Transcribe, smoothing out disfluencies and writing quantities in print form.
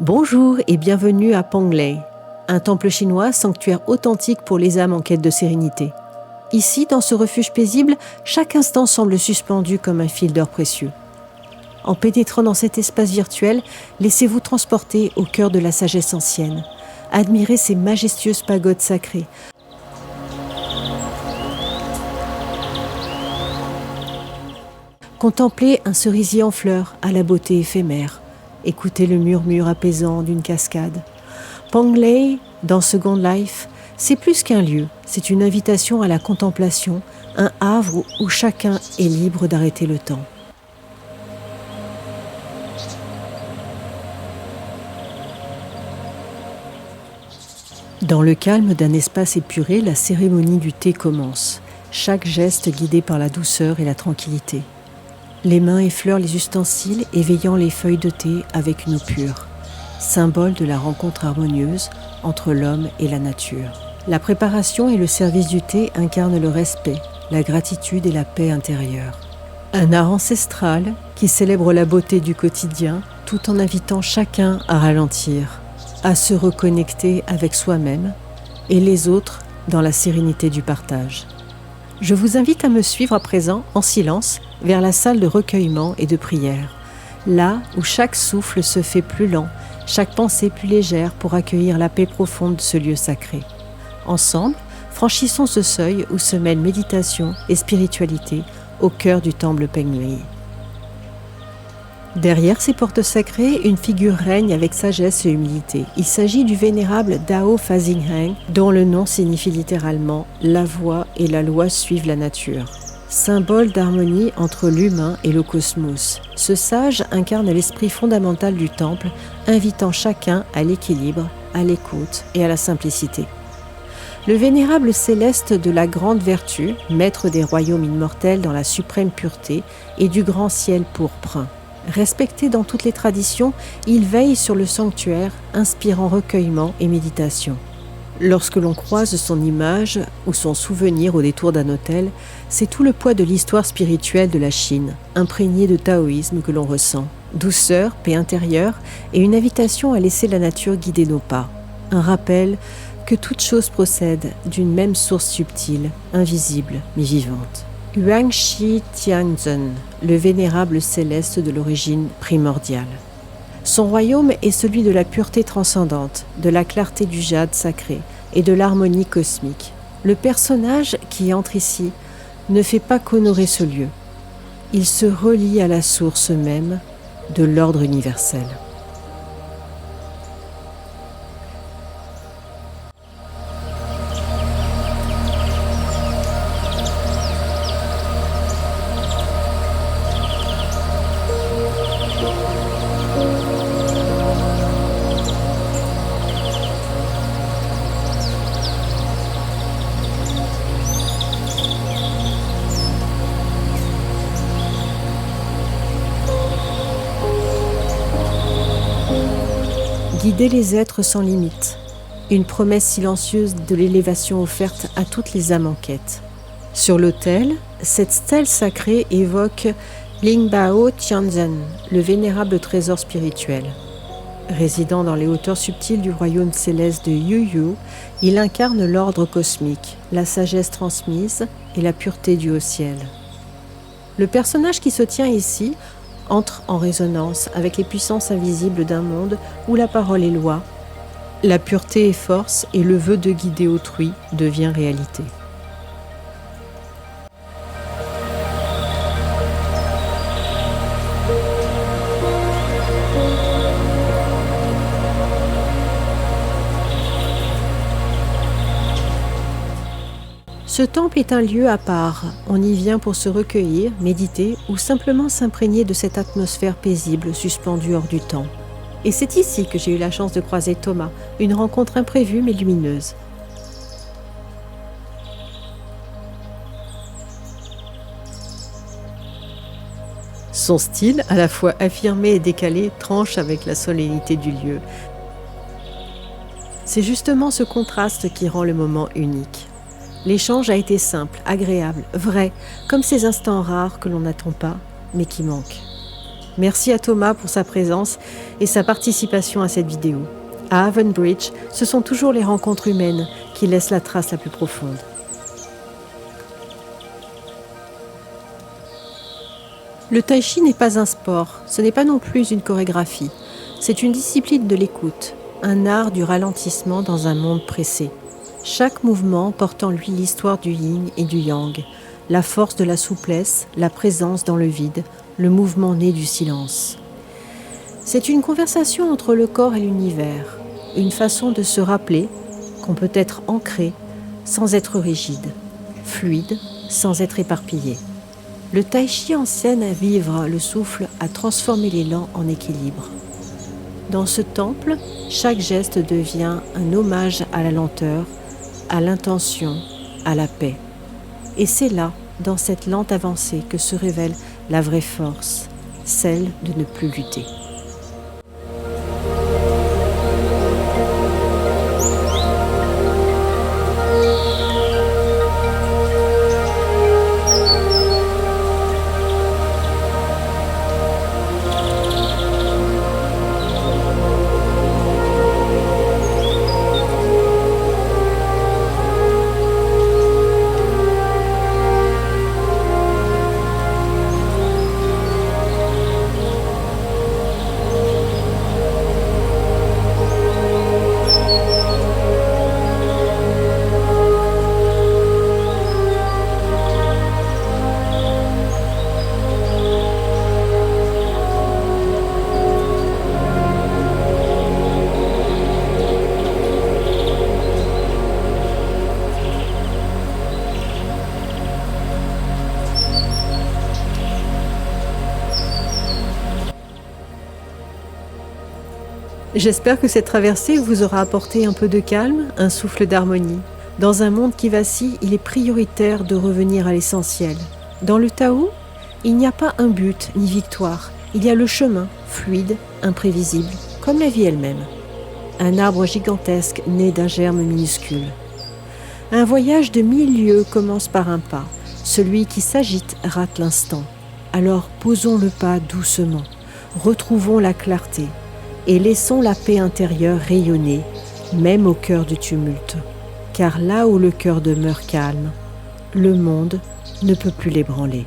Bonjour et bienvenue à Panglei, un temple chinois sanctuaire authentique pour les âmes en quête de sérénité. Ici, dans ce refuge paisible, chaque instant semble suspendu comme un fil d'or précieux. En pénétrant dans cet espace virtuel, laissez-vous transporter au cœur de la sagesse ancienne. Admirez ces majestueuses pagodes sacrées. Contemplez un cerisier en fleurs à la beauté éphémère. Écoutez le murmure apaisant d'une cascade. Panglei, dans Second Life, c'est plus qu'un lieu, c'est une invitation à la contemplation, un havre où chacun est libre d'arrêter le temps. Dans le calme d'un espace épuré, la cérémonie du thé commence, chaque geste guidé par la douceur et la tranquillité. Les mains effleurent les ustensiles, éveillant les feuilles de thé avec une eau pure, symbole de la rencontre harmonieuse entre l'homme et la nature. La préparation et le service du thé incarnent le respect, la gratitude et la paix intérieure. Un art ancestral qui célèbre la beauté du quotidien tout en invitant chacun à ralentir, à se reconnecter avec soi-même et les autres dans la sérénité du partage. Je vous invite à me suivre à présent, en silence, vers la salle de recueillement et de prière, là où chaque souffle se fait plus lent, chaque pensée plus légère pour accueillir la paix profonde de ce lieu sacré. Ensemble, franchissons ce seuil où se mêlent méditation et spiritualité au cœur du temple Panglei. Derrière ces portes sacrées, une figure règne avec sagesse et humilité. Il s'agit du vénérable Dao Faxingheng, dont le nom signifie littéralement « la voie et la loi suivent la nature ». Symbole d'harmonie entre l'humain et le cosmos, ce sage incarne l'esprit fondamental du temple, invitant chacun à l'équilibre, à l'écoute et à la simplicité. Le vénérable céleste de la grande vertu, maître des royaumes immortels dans la suprême pureté et du grand ciel pourpre. Respecté dans toutes les traditions, il veille sur le sanctuaire, inspirant recueillement et méditation. Lorsque l'on croise son image ou son souvenir au détour d'un autel, c'est tout le poids de l'histoire spirituelle de la Chine, imprégnée de taoïsme que l'on ressent. Douceur, paix intérieure et une invitation à laisser la nature guider nos pas. Un rappel que toute chose procède d'une même source subtile, invisible mais vivante. Yuanxi Tianzhen, le vénérable céleste de l'origine primordiale. Son royaume est celui de la pureté transcendante, de la clarté du jade sacré et de l'harmonie cosmique. Le personnage qui entre ici ne fait pas qu'honorer ce lieu. Il se relie à la source même de l'ordre universel. Guider les êtres sans limite, une promesse silencieuse de l'élévation offerte à toutes les âmes en quête. Sur l'autel, cette stèle sacrée évoque Lingbao Tianzhen, le vénérable trésor spirituel. Résidant dans les hauteurs subtiles du royaume céleste de Yuyu, il incarne l'ordre cosmique, la sagesse transmise et la pureté du haut ciel. Le personnage qui se tient ici entre en résonance avec les puissances invisibles d'un monde où la parole est loi, la pureté est force et le vœu de guider autrui devient réalité. Ce temple est un lieu à part. On y vient pour se recueillir, méditer ou simplement s'imprégner de cette atmosphère paisible suspendue hors du temps. Et c'est ici que j'ai eu la chance de croiser Thomas, une rencontre imprévue mais lumineuse. Son style, à la fois affirmé et décalé, tranche avec la solennité du lieu. C'est justement ce contraste qui rend le moment unique. L'échange a été simple, agréable, vrai, comme ces instants rares que l'on n'attend pas, mais qui manquent. Merci à Thomas pour sa présence et sa participation à cette vidéo. À Avonbridge, ce sont toujours les rencontres humaines qui laissent la trace la plus profonde. Le tai chi n'est pas un sport, ce n'est pas non plus une chorégraphie. C'est une discipline de l'écoute, un art du ralentissement dans un monde pressé. Chaque mouvement porte en lui l'histoire du yin et du yang, la force de la souplesse, la présence dans le vide, le mouvement né du silence. C'est une conversation entre le corps et l'univers, une façon de se rappeler qu'on peut être ancré sans être rigide, fluide sans être éparpillé. Le tai chi enseigne à vivre le souffle, à transformer l'élan en équilibre. Dans ce temple, chaque geste devient un hommage à la lenteur, à l'intention, à la paix. Et c'est là, dans cette lente avancée, que se révèle la vraie force, celle de ne plus lutter. J'espère que cette traversée vous aura apporté un peu de calme, un souffle d'harmonie. Dans un monde qui vacille, il est prioritaire de revenir à l'essentiel. Dans le Tao, il n'y a pas un but ni victoire. Il y a le chemin, fluide, imprévisible, comme la vie elle-même. Un arbre gigantesque né d'un germe minuscule. Un voyage de 1000 lieues commence par un pas. Celui qui s'agite rate l'instant. Alors posons le pas doucement. Retrouvons la clarté. Et laissons la paix intérieure rayonner, même au cœur du tumulte. Car là où le cœur demeure calme, le monde ne peut plus l'ébranler.